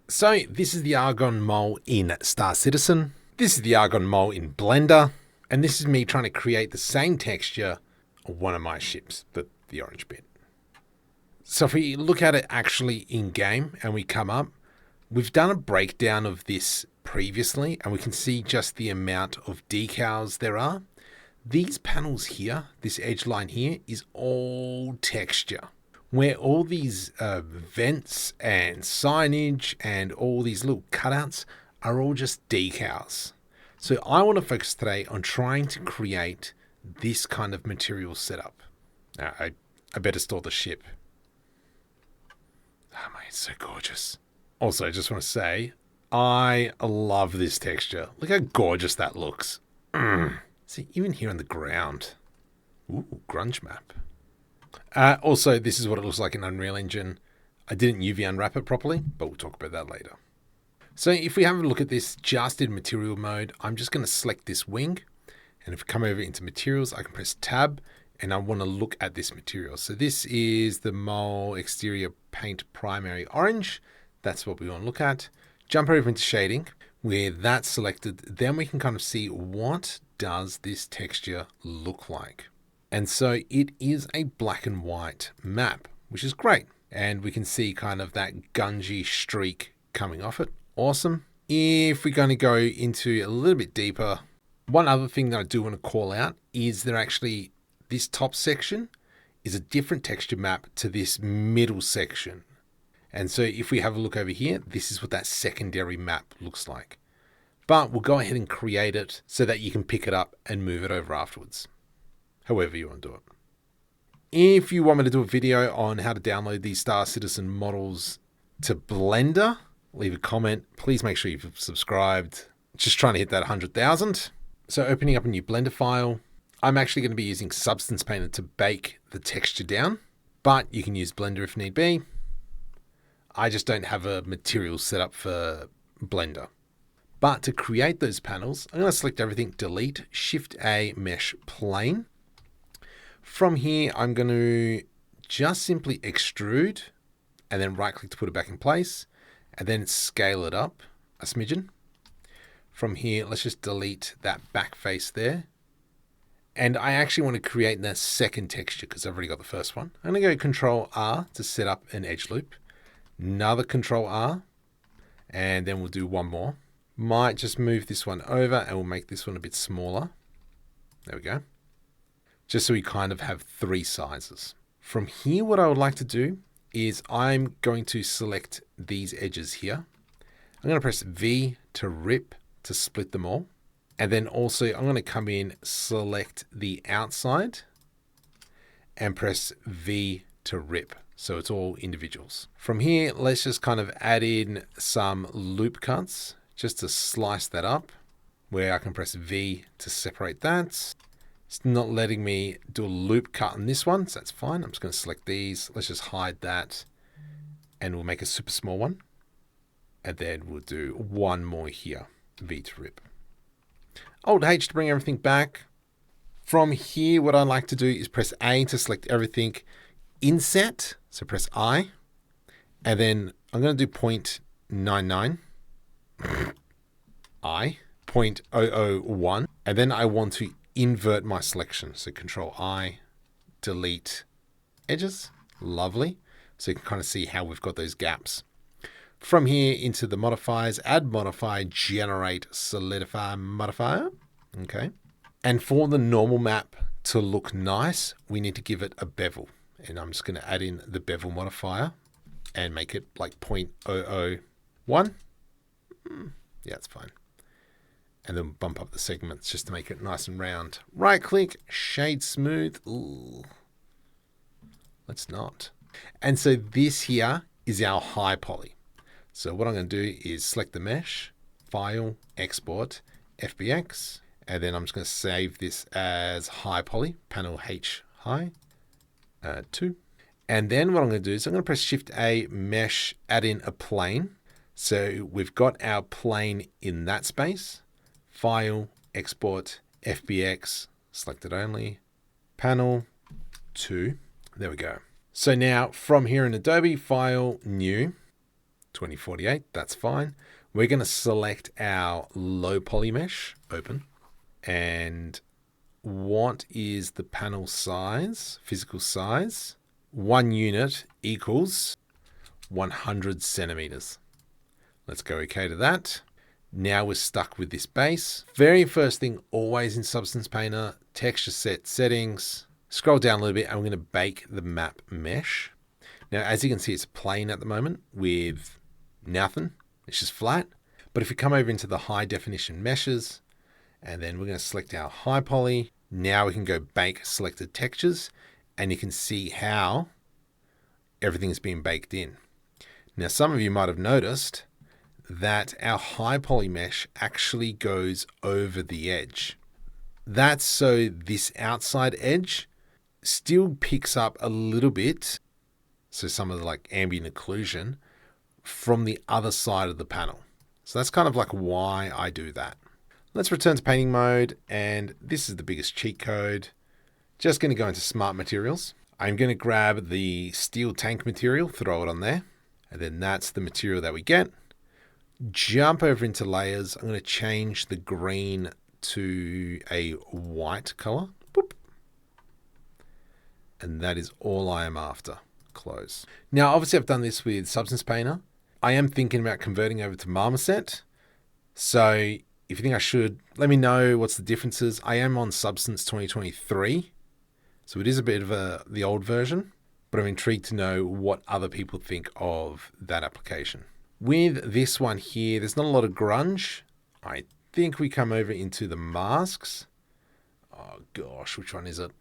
So this is the Argon mole in Star Citizen. This is the Argon mole in Blender. And this is me trying to create the same texture on one of my ships, the orange bit. So if we look at it actually in game and we come up, we've done a breakdown of this previously and we can see just the amount of decals there are. These panels here, this edge line here, is all texture. Where all these vents and signage and all these little cutouts are all just decals. So I want to focus today on trying to create this kind of material setup. I better store the ship. Oh man, it's so gorgeous. Also, I just want to say, I love this texture. Look how gorgeous that looks. See, even here on the ground. Ooh, grunge map. Also, this is what it looks like in Unreal Engine. I didn't UV unwrap it properly, but we'll talk about that later. So if we have a look at this just in material mode, I'm just going to select this wing. And if we come over into materials, I can press tab and I want to look at this material. So this is the mole exterior paint primary orange. That's what we want to look at. Jump over into shading. With that selected, then we can kind of see what does this texture look like. And so it is a black and white map, which is great. And we can see kind of that gungy streak coming off it. Awesome. If we're going to go into a little bit deeper, one other thing that I do want to call out is that actually this top section is a different texture map to this middle section. And so if we have a look over here, this is what that secondary map looks like. But we'll go ahead and create it so that you can pick it up and move it over afterwards. However you want to do it. If you want me to do a video on how to download these Star Citizen models to Blender, leave a comment. Please make sure you've subscribed. Just trying to hit that 100,000. So opening up a new Blender file, I'm actually going to be using Substance Painter to bake the texture down, but you can use Blender if need be. I just don't have a material set up for Blender. But to create those panels, I'm going to select everything, delete, Shift A, Mesh Plane. From here, I'm going to just simply extrude and then right click to put it back in place and then scale it up a smidgen. From here, let's just delete that back face there. And I actually want to create that second texture because I've already got the first one. I'm going to go Control R to set up an edge loop. Another Control R. And then we'll do one more. Might just move this one over and we'll make this one a bit smaller. There we go. Just so we kind of have three sizes. From here, what I would like to do is I'm going to select these edges here. I'm going to press V to rip to split them all. And then also I'm going to come in, select the outside and press V to rip. So it's all individuals. From here, let's just kind of add in some loop cuts just to slice that up where I can press V to separate that. It's not letting me do a loop cut on this one, so that's fine. I'm just going to select these. Let's just hide that and we'll make a super small one. And then we'll do one more here, V to rip. Alt H to bring everything back. From here, what I like to do is press A to select everything. Inset, so press I. And then I'm going to do 0.99. I. 0.001. And then I want to invert my selection. So Control I, delete edges. Lovely. So you can kind of see how we've got those gaps. From here into the modifiers, add modifier, generate solidify modifier. Okay. And for the normal map to look nice, we need to give it a bevel. And I'm just going to add in the bevel modifier and make it like 0.001. Yeah, it's fine. And then bump up the segments just to make it nice and round. Right click, shade smooth. Ooh. Let's not. And so this here is our high poly. So what I'm going to do is select the mesh, file, export, FBX, and then I'm just going to save this as high poly, panel H high, 2. And then what I'm going to do is I'm going to press Shift A, mesh, add in a plane. So we've got our plane in that space. File, export, FBX, selected only, panel 2. There we go. So now from here in Adobe, File, New, 2048, that's fine. We're going to select our low poly mesh, open. And what is the panel size, physical size? 1 unit equals 100 centimeters. Let's go OK to that. Now we're stuck with this base. Very first thing, always in Substance Painter, texture set settings. Scroll down a little bit and we're going to bake the map mesh. Now, as you can see, it's plain at the moment with nothing. It's just flat. But if we come over into the high definition meshes, and then we're going to select our high poly, now we can go bake selected textures, and you can see how everything is being baked in. Now, some of you might have noticed that our high poly mesh actually goes over the edge. That's so this outside edge still picks up a little bit, so some of the like ambient occlusion from the other side of the panel. So that's kind of like why I do that. Let's return to painting mode, and this is the biggest cheat code. Just going to go into smart materials. I'm going to grab the steel tank material, throw it on there, and then that's the material that we get. Jump over into layers. I'm going to change the green to a white color. Boop. And that is all I am after. Close. Now, obviously I've done this with Substance Painter. I am thinking about converting over to Marmoset. So if you think I should, let me know what's the differences. I am on Substance 2023. So it is a bit of the old version, but I'm intrigued to know what other people think of that application. With this one here, there's not a lot of grunge. I think we come over into the masks. Oh gosh, which one is it?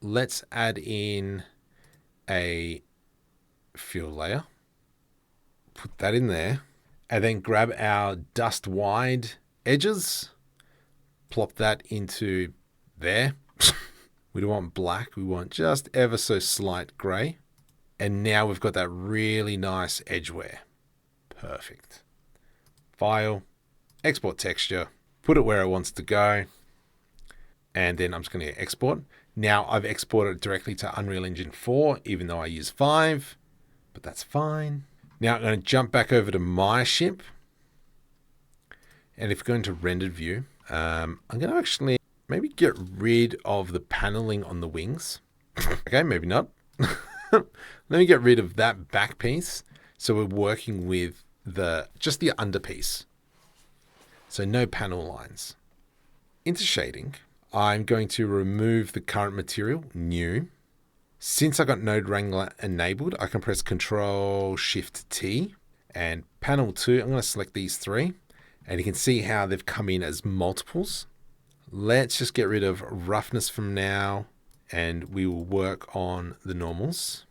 Let's add in a fill layer. Put that in there. And then grab our dust wide edges. Plop that into there. We don't want black. We want just ever so slight gray. And now we've got that really nice edge wear. Perfect. File, export texture, put it where it wants to go. And then I'm just going to export. Now I've exported it directly to Unreal Engine 4, even though I use 5, but that's fine. Now I'm going to jump back over to my ship. And if we go into rendered view, I'm going to actually maybe get rid of the paneling on the wings. Okay, maybe not. Let me get rid of that back piece. So we're working with just the underpiece. So no panel lines. Into shading, I'm going to remove the current material, new. Since I got Node Wrangler enabled, I can press Control-Shift-T. And panel 2, I'm going to select these 3. And you can see how they've come in as multiples. Let's just get rid of roughness from now. And we will work on the normals.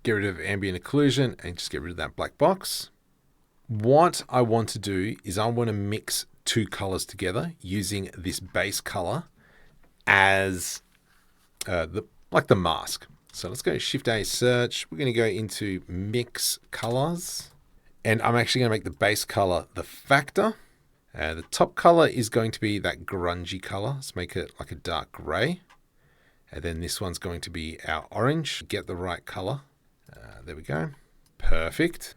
Get rid of ambient occlusion and just get rid of that black box. What I want to do is I want to mix 2 colors together using this base color as like the mask. So let's go Shift-A search. We're going to go into mix colors. And I'm actually going to make the base color the factor. The top color is going to be that grungy color. Let's make it like a dark gray. And then this one's going to be our orange. Get the right color. There we go. Perfect.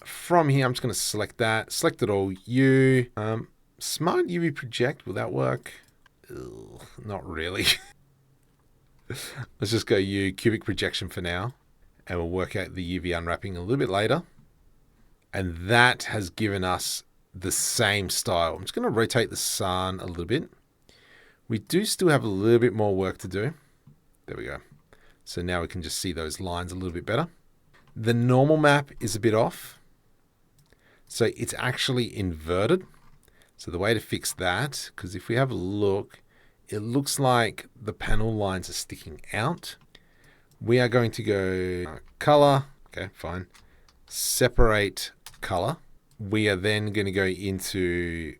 From here, I'm just going to select that. Select it all. Smart UV project. Will that work? Ugh, not really. Let's just go cubic projection for now. And we'll work out the UV unwrapping a little bit later. And that has given us the same style. I'm just going to rotate the sun a little bit. We do still have a little bit more work to do. There we go. So now we can just see those lines a little bit better. The normal map is a bit off. So it's actually inverted. So the way to fix that, because if we have a look, it looks like the panel lines are sticking out. We are going to go color. Okay, fine. Separate color. We are then going to go into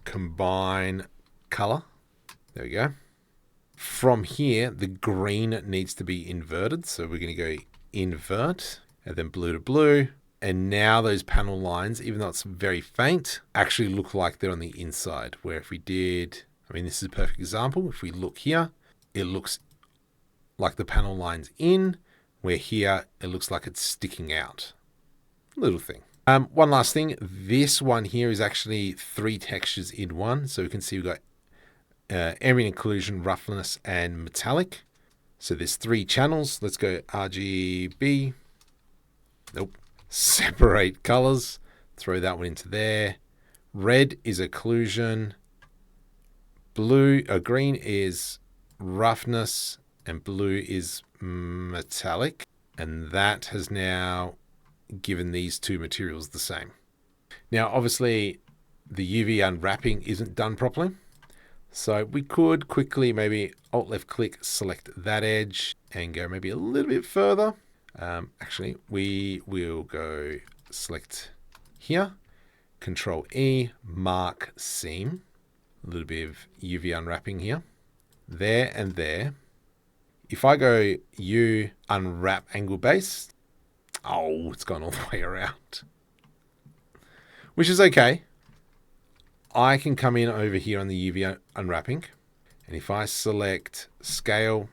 combine color. There we go. From here, the green needs to be inverted. So we're going to go invert and then blue to blue. And now those panel lines, even though it's very faint, actually look like they're on the inside. Where if we did, I mean, this is a perfect example. If we look here, it looks like the panel line's in, where here it looks like it's sticking out. little thing. One last thing, this one here is actually 3 textures in one. So we can see we've got ambient occlusion, roughness, and metallic. So there's 3 channels. Let's go RGB. Nope. Separate colors. Throw that one into there. Red is occlusion. Green is roughness, and blue is metallic. And that has now given these 2 materials the same. Now, obviously, the UV unwrapping isn't done properly. So we could quickly maybe Alt-left click, select that edge, and go maybe a little bit further. Actually, we will go select here, Control E, mark seam. A little bit of UV unwrapping here. There and there. If I go U, unwrap angle base, oh, it's gone all the way around. Which is okay. I can come in over here on the UV unwrapping. And if I select scale,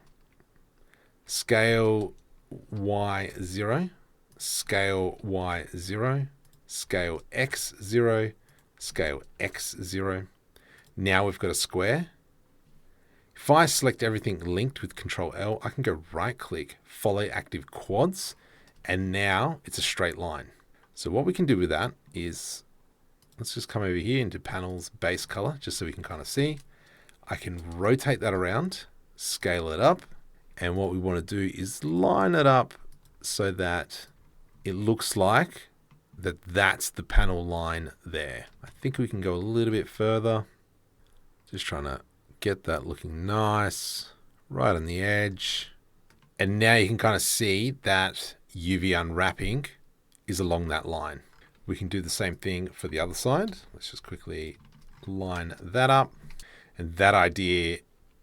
scale Y0, scale Y0, scale X0, scale X0. Now we've got a square. If I select everything linked with Control L, I can go right click, follow active quads, and now it's a straight line. So what we can do with that is, let's just come over here into panels, base color, just so we can kind of see. I can rotate that around, scale it up, and what we want to do is line it up so that it looks like that's the panel line there. I think we can go a little bit further. Just trying to get that looking nice, right on the edge. And now you can kind of see that UV unwrapping is along that line. We can do the same thing for the other side. Let's just quickly line that up. And that idea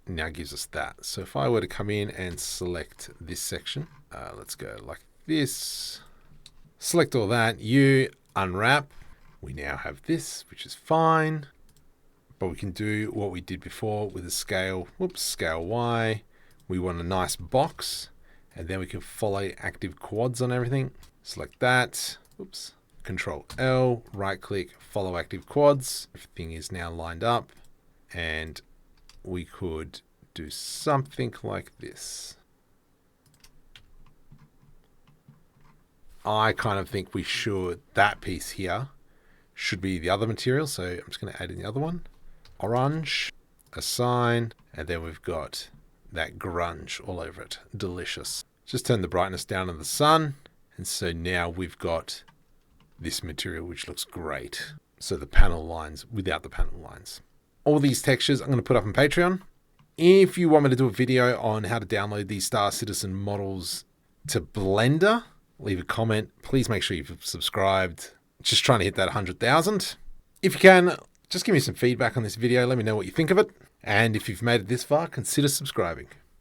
now gives us that. So if I were to come in and select this section, let's go like this. Select all that, U, unwrap. We now have this, which is fine. But we can do what we did before with the scale, scale Y. We want a nice box, and then we can follow active quads on everything. Select that, Control L, right click, follow active quads. Everything is now lined up, and we could do something like this. I kind of think that piece here should be the other material. So I'm just going to add in the other one. Orange, assign, and then we've got that grunge all over it. Delicious. Just turn the brightness down on the sun. And so now we've got this material, which looks great. So the panel lines without the panel lines. All these textures I'm going to put up on Patreon. If you want me to do a video on how to download these Star Citizen models to Blender, leave a comment. Please make sure you've subscribed. Just trying to hit that 100,000. If you can, just give me some feedback on this video. Let me know what you think of it. And if you've made it this far, consider subscribing.